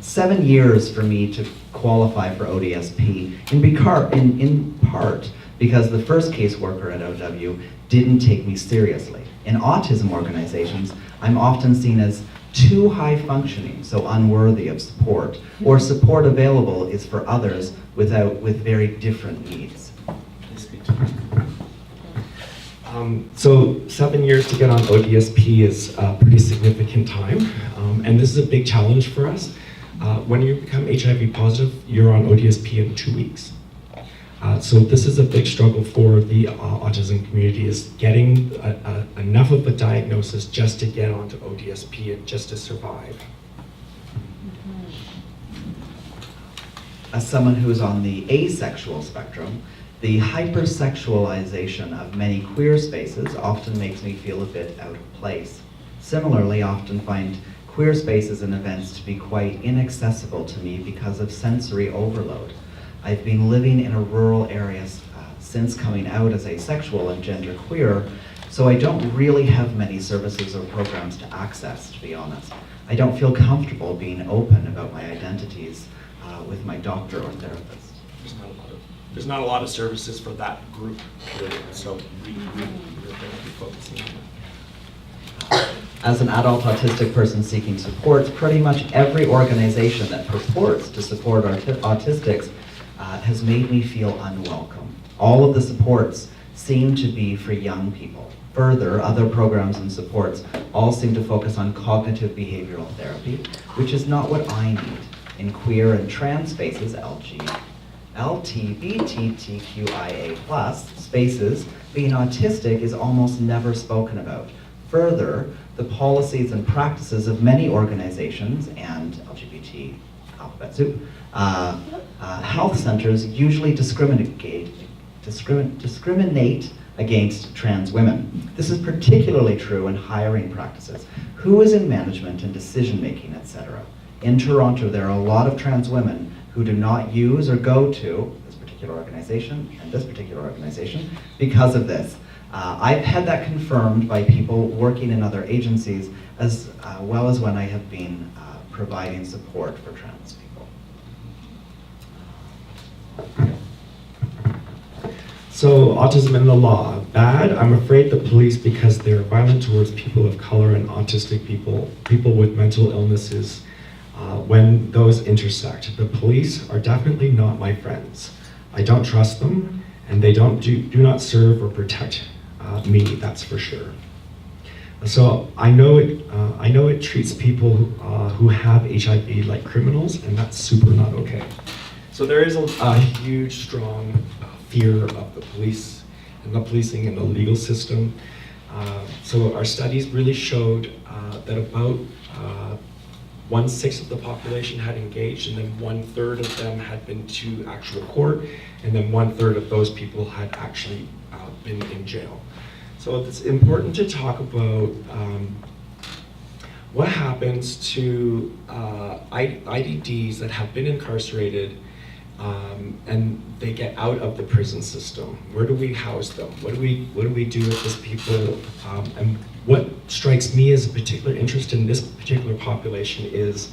7 years for me to qualify for ODSP, in part because the first caseworker at OW didn't take me seriously. In autism organizations, I'm often seen as too high functioning, so unworthy of support, or support available is for others with very different needs. So 7 years to get on ODSP is a pretty significant time, and this is a big challenge for us. When you become HIV positive, you're on ODSP in 2 weeks. So this is a big struggle for the autism community, is getting enough of a diagnosis just to get onto ODSP and just to survive. As someone who is on the asexual spectrum, the hypersexualization of many queer spaces often makes me feel a bit out of place. Similarly, I often find queer spaces and events to be quite inaccessible to me because of sensory overload. I've been living in a rural area since coming out as asexual and genderqueer, so I don't really have many services or programs to access, to be honest. I don't feel comfortable being open about my identities with my doctor or therapist. There's not a lot of services for that group, so we're going to be focusing on that. As an adult autistic person seeking support, pretty much every organization that purports to support autistics has made me feel unwelcome. All of the supports seem to be for young people. Further, other programs and supports all seem to focus on cognitive behavioral therapy, which is not what I need. In queer and trans spaces, LGBTQIA+ spaces, being autistic is almost never spoken about. Further, the policies and practices of many organizations and LGBT alphabet soup health centers usually discriminate against trans women. This is particularly true in hiring practices. Who is in management and decision making, etc. In Toronto, there are a lot of trans women who do not use or go to this particular organization and this particular organization because of this. I've had that confirmed by people working in other agencies, as well as when I have been providing support for trans people. So autism and the law, bad. I'm afraid the police, because they're violent towards people of color and autistic people, people with mental illnesses, when those intersect. The police are definitely not my friends. I don't trust them, and they do not serve or protect me, that's for sure. So I know it treats people who have HIV like criminals, and that's super not okay. So there is a huge, strong fear of the police and the policing and the legal system. So our studies really showed that about 1/6 of the population had engaged, and then 1/3 of them had been to actual court, and then 1/3 of those people had actually been in jail. So it's important to talk about what happens to IDDs that have been incarcerated and they get out of the prison system. Where do we house them? What do we do with these people? And what strikes me as a particular interest in this particular population is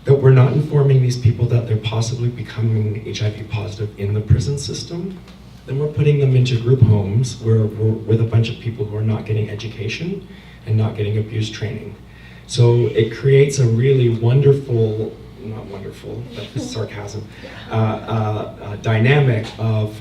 that we're not informing these people that they're possibly becoming HIV positive in the prison system. Then we're putting them into group homes where we're with a bunch of people who are not getting education and not getting abuse training. So it creates a really wonderful, not wonderful, that's sarcasm, dynamic of,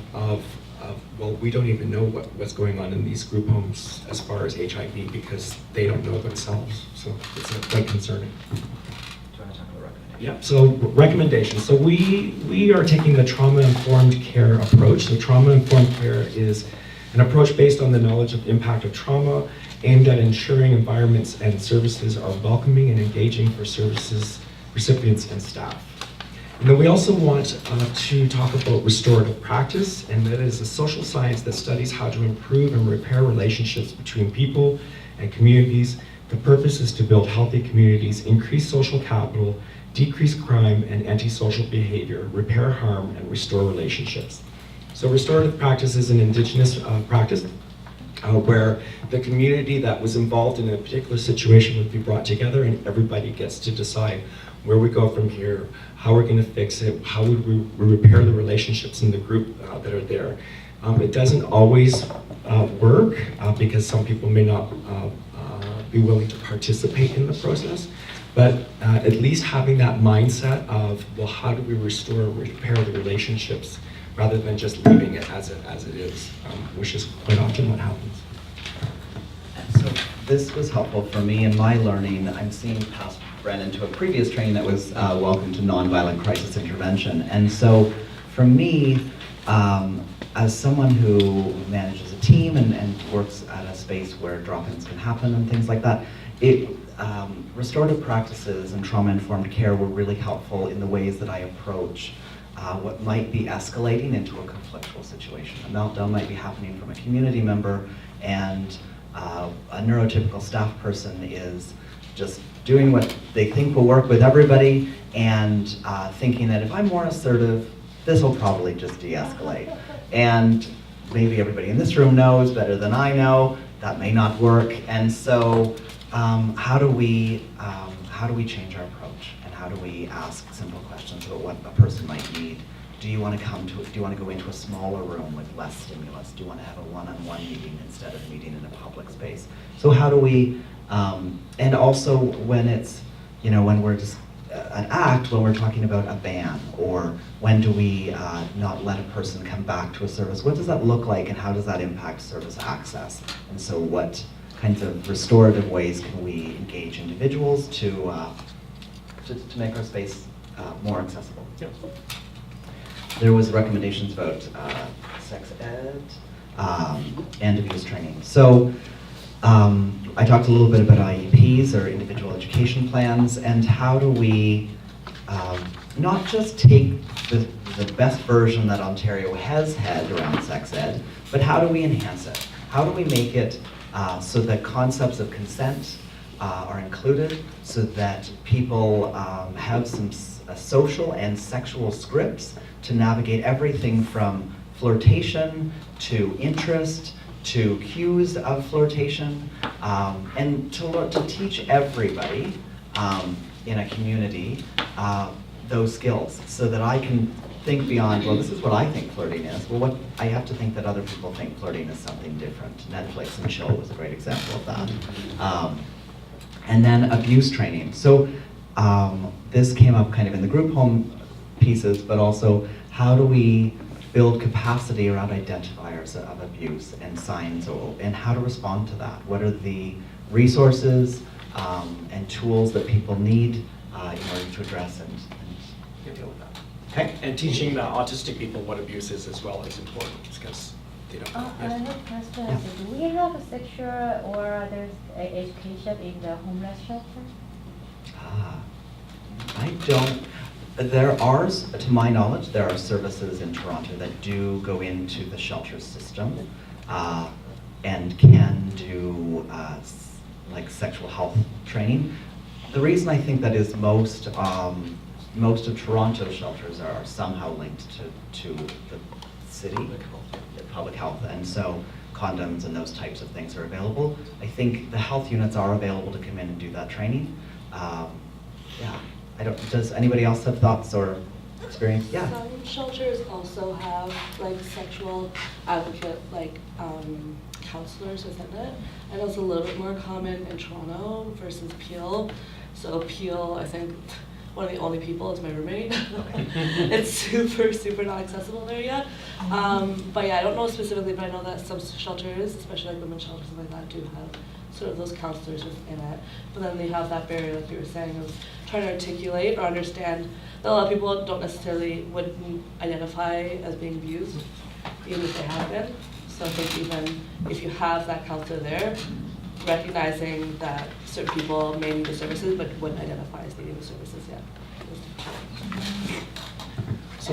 well, we don't even know what's going on in these group homes as far as HIV because they don't know themselves. So it's quite concerning. Do you want to talk about recommendations? Yeah, so recommendations. So we are taking the trauma-informed care approach. So trauma-informed care is an approach based on the knowledge of impact of trauma, aimed at ensuring environments and services are welcoming and engaging for services, recipients, and staff. And then we also want to talk about restorative practice, and that is a social science that studies how to improve and repair relationships between people and communities. The purpose is to build healthy communities, increase social capital, decrease crime and antisocial behavior, repair harm, and restore relationships. So restorative practice is an indigenous practice where the community that was involved in a particular situation would be brought together and everybody gets to decide where we go from here, how we're going to fix it, how would we repair the relationships in the group that are there. It doesn't always work because some people may not be willing to participate in the process, but at least having that mindset of, well, how do we restore and repair the relationships rather than just leaving it as it is, which is quite often what happens. So this was helpful for me in my learning. I'm seeing past Brennan to a previous training that was Welcome to Nonviolent Crisis Intervention. And so for me, as someone who manages a team and works at a space where drop-ins can happen and things like that, restorative practices and trauma-informed care were really helpful in the ways that I approach what might be escalating into a conflictual situation. A meltdown might be happening from a community member, and a neurotypical staff person is just doing what they think will work with everybody and thinking that if I'm more assertive, this will probably just de-escalate. And maybe everybody in this room knows better than I know that may not work. And so how do we change our approach? And how do we ask simple questions about what a person might need? Do you want to go into a smaller room with less stimulus? Do you want to have a one-on-one meeting instead of a meeting in a public space? So how do we, and also when it's, when we're just an act, when we're talking about a ban, or when do we not let a person come back to a service, what does that look like and how does that impact service access? And so what kinds of restorative ways can we engage individuals to make our space more accessible? Yep. There was recommendations about sex ed and abuse training. So I talked a little bit about IEPs, or individual education plans, and how do we not just take the best version that Ontario has had around sex ed, but how do we enhance it? How do we make it so that concepts of consent are included, so that people have some social and sexual scripts to navigate everything from flirtation to interest to cues of flirtation, and to teach everybody in a community those skills, so that I can think beyond, well, this is what I think flirting is. Well, what I have to think that other people think flirting is something different. Netflix and chill was a great example of that. And then abuse training. So this came up kind of in the group home pieces, but also how do we build capacity around identifiers of abuse and signs, and how to respond to that? What are the resources and tools that people need in order to address and deal with that? Okay. And teaching the autistic people what abuse is as well is important because they don't know. I have a question. Yeah. Do we have a sexual or other education in the homeless shelter? I don't. There are, to my knowledge, there are services in Toronto that do go into the shelter system and can do like sexual health training. The reason I think that is most of Toronto's shelters are somehow linked to the city, public health, and so condoms and those types of things are available. I think the health units are available to come in and do that training. Yeah, does anybody else have thoughts or experience? Yeah. Some shelters also have like sexual advocate counselors within it. I know it's a little bit more common in Toronto versus Peel. So Peel, I think one of the only people is my roommate. It's super not accessible there yet. But yeah, I don't know specifically, but I know that some shelters, especially like women's shelters and like that, do have sort of those counselors within it. But then they have that barrier, like you were saying, of trying to articulate or understand that a lot of people don't necessarily wouldn't identify as being abused, even if they have been. So I think even if you have that counselor there, recognizing that certain people may need the services but wouldn't identify as needing the services yet. So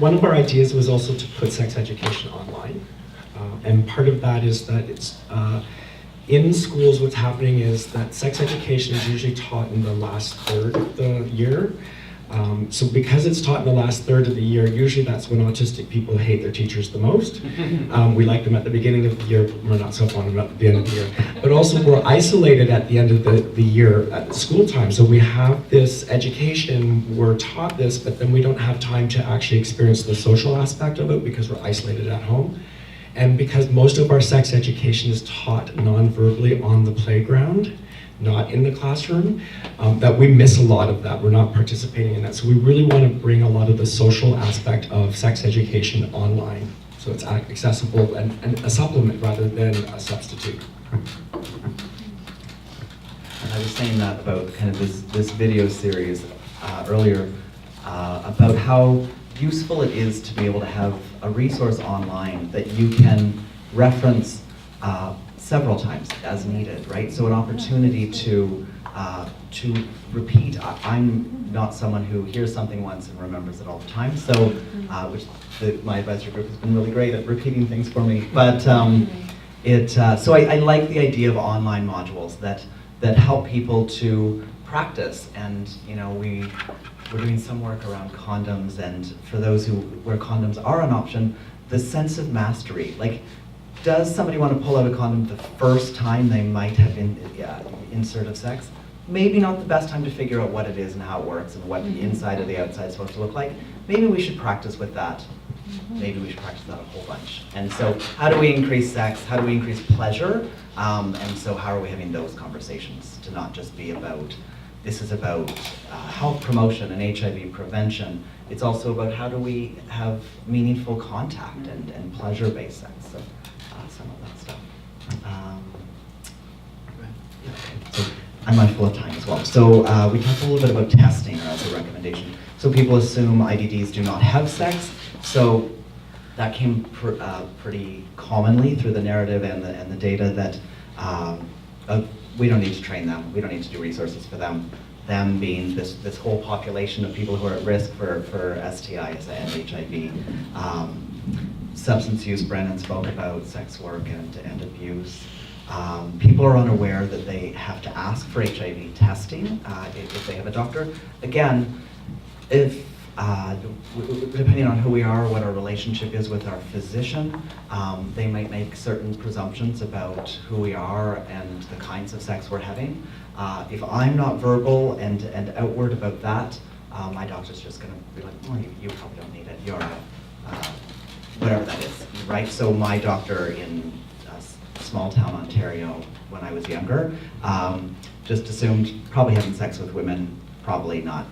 one of our ideas was also to put sex education online. And part of that is that it's in schools, what's happening is that sex education is usually taught in the last third of the year. So because it's taught in the last third of the year, usually that's when autistic people hate their teachers the most. We like them at the beginning of the year, but we're not so fond of them at the end of the year. But also we're isolated at the end of the year at school time. So we have this education, we're taught this, but then we don't have time to actually experience the social aspect of it because we're isolated at home. And because most of our sex education is taught non-verbally on the playground, not in the classroom, that we miss a lot of that. We're not participating in that. So we really want to bring a lot of the social aspect of sex education online. So it's accessible and a supplement rather than a substitute. I was saying that about kind of this video series earlier about how useful it is to be able to have a resource online that you can reference several times as needed, right? So an opportunity to repeat. I'm not someone who hears something once and remembers it all the time. So, my advisory group has been really great at repeating things for me. But so I like the idea of online modules that help people to practice. And you know, we're doing some work around condoms, and for those where condoms are an option, the sense of mastery, like. Does somebody want to pull out a condom the first time they might have insert of sex? Maybe not the best time to figure out what it is and how it works and what the inside or the outside is supposed to look like. Maybe we should practice with that. Maybe we should practice that a whole bunch. And so how do we increase sex? How do we increase pleasure? And so how are we having those conversations to not just be about, this is about health promotion and HIV prevention. It's also about how do we have meaningful contact and pleasure-based sex. So, some of that stuff. So I'm mindful of time as well. So we talked a little bit about testing as a recommendation. So people assume IDDs do not have sex. So that came pretty commonly through the narrative and the data that we don't need to train them. We don't need to do resources for them. Them being this whole population of people who are at risk for STIs and HIV. Substance use, Brandon spoke about sex work and abuse. People are unaware that they have to ask for HIV testing if they have a doctor. Again, if depending on who we are, what our relationship is with our physician, they might make certain presumptions about who we are and the kinds of sex we're having. If I'm not verbal and outward about that, my doctor's just going to be like, oh, you probably don't need it. You're whatever that is, right? So my doctor in small town Ontario when I was younger just assumed probably having sex with women, probably not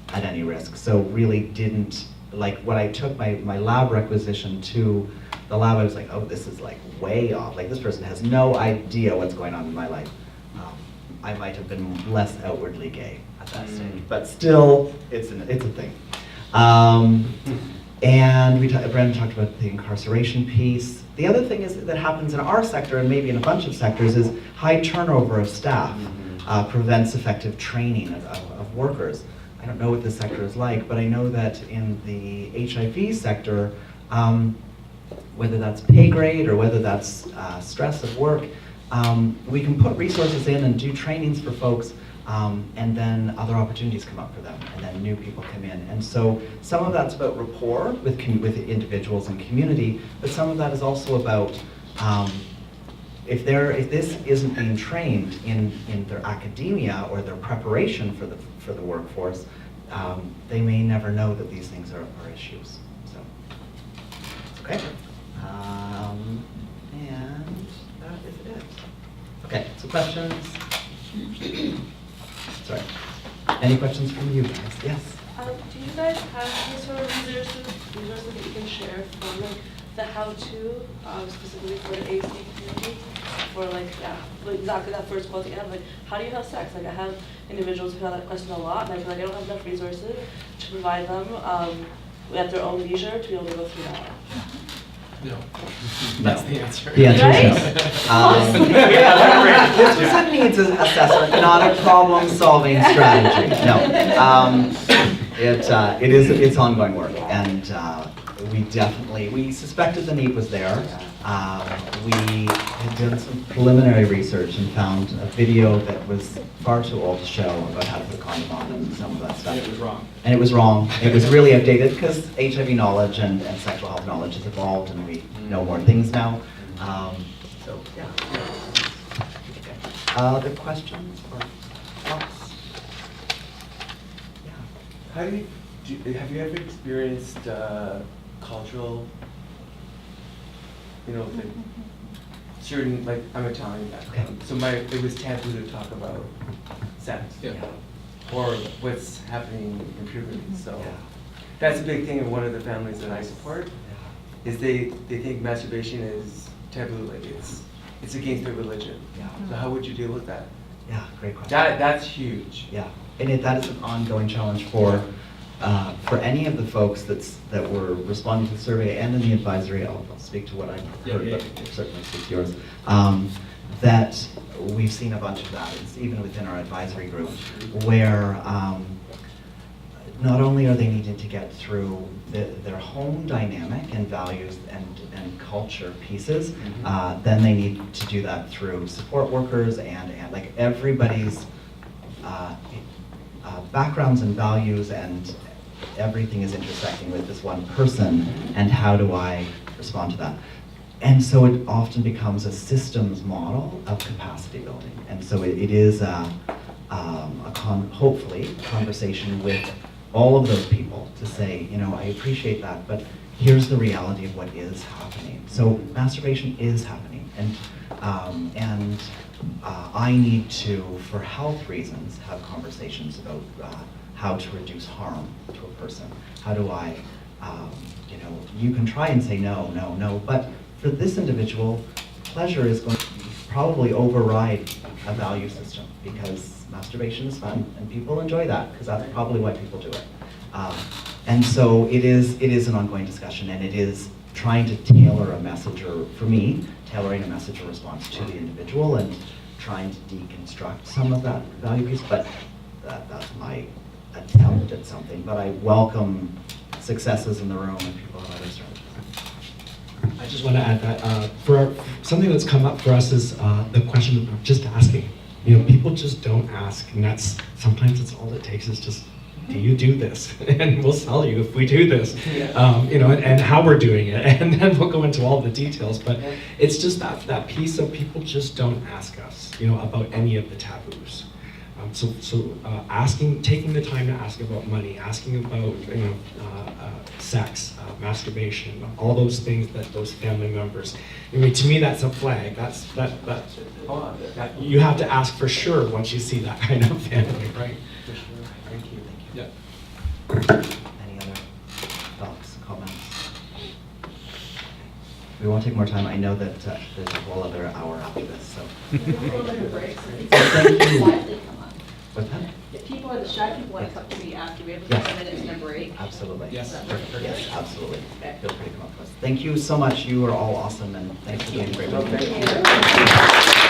at any risk. So really didn't, like when I took my lab requisition to the lab, I was like, oh, this is like way off. Like this person has no idea what's going on in my life. I might have been less outwardly gay at that stage, but still, it's a thing. And Brandon talked about the incarceration piece. The other thing is that happens in our sector and maybe in a bunch of sectors is high turnover of staff prevents effective training of workers. I don't know what this sector is like, but I know that in the HIV sector, whether that's pay grade or whether that's stress of work, we can put resources in and do trainings for folks, and then other opportunities come up for them, and then new people come in. And so some of that's about rapport with individuals and community, but some of that is also about if this isn't being trained in their academia or their preparation for the workforce, they may never know that these things are issues. So, okay. And that is it. Okay, so questions? Sorry. Any questions from you guys? Yes? Do you guys have any sort of resources that you can share for like the how-to, specifically for the AIDS community? For like, yeah, like exactly that first quote that you have, like, how do you have sex? Like I have individuals who have that question a lot, and I feel like I don't have enough resources to provide them at their own leisure to be able to go through that. No. That's the answer. The answer is Right? no. This was a needs assessment, not a problem-solving strategy. No. It's ongoing work, and we suspected the need was there. We had done some preliminary research and found a video that was far too old to show about how to put a condom on and some of that stuff. And it was wrong. And it was wrong. It was really outdated because HIV knowledge and sexual health knowledge has evolved, and we know more things now. So yeah. Okay. Other questions or thoughts? Yeah. How do you, have you ever experienced cultural, like certain, like I'm Italian background, so it was taboo to talk about sex. Yeah. Or what's happening in puberty, so Yeah. that's a big thing in one of the families that I support, Yeah. is they think masturbation is taboo, like it's against their religion. Yeah. So how would you deal with that? Yeah, great question. That's huge. Yeah, and that is an ongoing challenge for any of the folks that were responding to the survey and in the advisory. I'll speak to what I've heard, but certainly speak to yours. That we've seen a bunch of that, even within our advisory group, where not only are they needing to get through their home dynamic and values and culture pieces, then they need to do that through support workers and like everybody's backgrounds and values, and everything is intersecting with this one person, and how do I respond to that? And so it often becomes a systems model of capacity building. And so it is hopefully a conversation with all of those people to say, I appreciate that, but here's the reality of what is happening. So masturbation is happening, and I need to, for health reasons, have conversations about how to reduce harm to a person. How do I, you can try and say no, but for this individual, pleasure is going to probably override a value system, because masturbation is fun and people enjoy that, because that's probably why people do it. And so it is an ongoing discussion, and it is trying to tailor a message, or for me, tailoring a message or response to the individual and trying to deconstruct some of that value piece, but that's my attempt at something. But I welcome successes in the room and people have other strategies. I just want to add that for something that's come up for us is the question of just asking. People just don't ask, and sometimes it's all it takes is just, do you do this? And we'll tell you if we do this, and how we're doing it, and then we'll go into all the details. But it's just that piece of people just don't ask us, about any of the taboos. So asking, taking the time to ask about money, asking about sex, masturbation, all those things that those family members. To me, that's a flag. That you have to ask for sure once you see that kind of family, right? For sure. Thank you. Yeah. Any other thoughts, comments? We won't take more time. I know that there's a whole other hour after this, so. Thank you. What's that? If people are distracted, people want to come to me after we have a Yes. couple minutes and a break. Absolutely. Yes. Yes, absolutely. Okay. Feel free to come up to us. Thank you so much. You are all awesome, and thanks for doing a great work. Thank you.